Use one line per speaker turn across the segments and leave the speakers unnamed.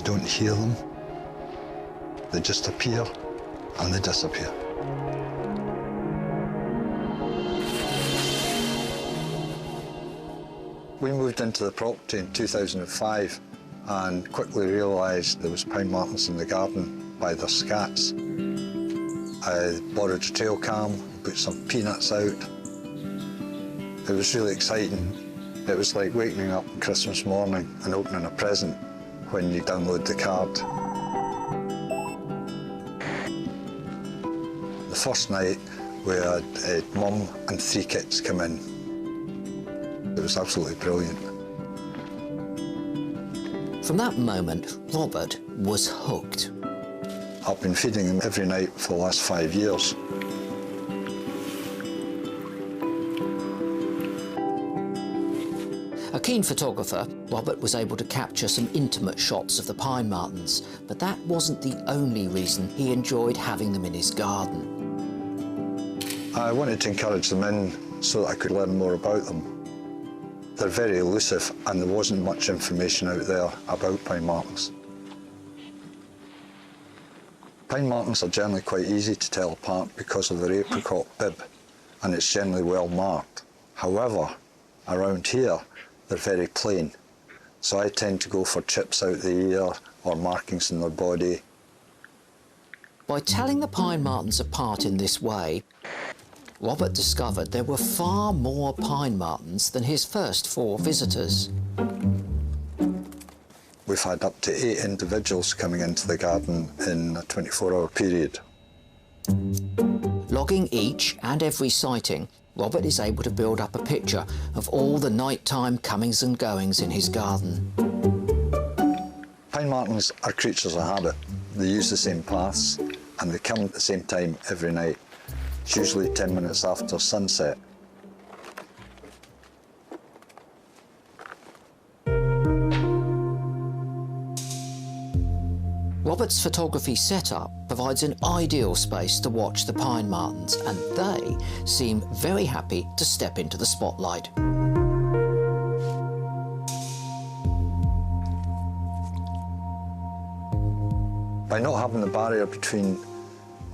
You don't hear them. They just appear and they disappear. We moved into the property in 2005 and quickly realised there was pine martens in the garden by their scats. I borrowed a trail cam, put some peanuts out. It was really exciting. It was like waking up on Christmas morning and opening a present when you download the card. The first night we had Mum and 3 kids come in. It was absolutely brilliant.
From that moment, Robert was hooked.
I've been feeding them every night for the last 5 years.
A keen photographer, Robert was able to capture some intimate shots of the pine martens, but that wasn't the only reason he enjoyed having them in his garden.
I wanted to encourage them in so that I could learn more about them. They're very elusive and there wasn't much information out there about pine martens. Pine martens are generally quite easy to tell apart because of their apricot bib, and it's generally well marked. However, around here, they're very plain. So I tend to go for chips out the ear or markings in their body.
By telling the pine martens apart in this way, Robert discovered there were far more pine martens than his first 4 visitors.
We've had up to 8 individuals coming into the garden in a 24-hour period.
Logging each and every sighting, Robert is able to build up a picture of all the nighttime comings and goings in his garden.
Pine martens are creatures of habit. They use the same paths and they come at the same time every night. It's usually 10 minutes after sunset.
Robert's photography setup provides an ideal space to watch the pine martens, and they seem very happy to step into the spotlight.
By not having the barrier between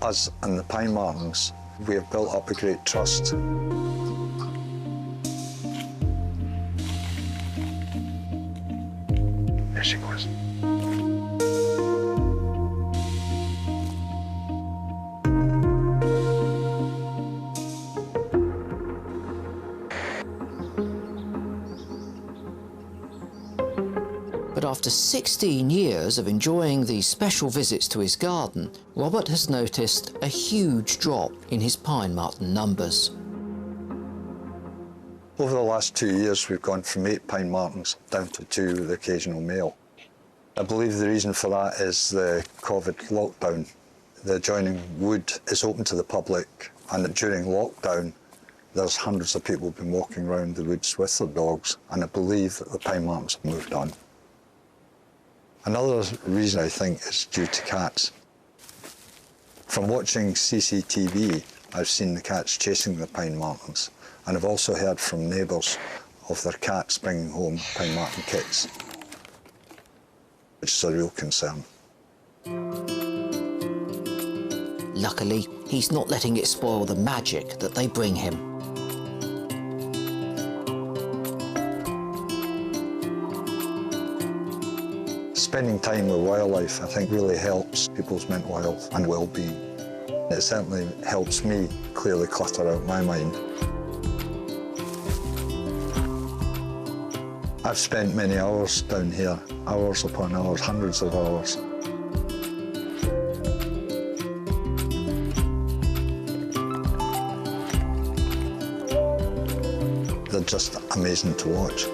us and the pine martens, we have built up a great trust. There she goes.
But after 16 years of enjoying these special visits to his garden, Robert has noticed a huge drop in his pine marten numbers.
Over the last 2 years, we've gone from 8 pine martens down to 2 with the occasional male. I believe the reason for that is the COVID lockdown. The adjoining wood is open to the public, and during lockdown, there's hundreds of people been walking around the woods with their dogs, and I believe that the pine martens have moved on. Another reason I think is due to cats. From watching CCTV, I've seen the cats chasing the pine martens, and I've also heard from neighbours of their cats bringing home pine marten kits, which is a real concern.
Luckily, he's not letting it spoil the magic that they bring him.
Spending time with wildlife, I think, really helps people's mental health and well-being. It certainly helps me clear the clutter out of my mind. I've spent many hours down here, hours upon hours, hundreds of hours. They're just amazing to watch.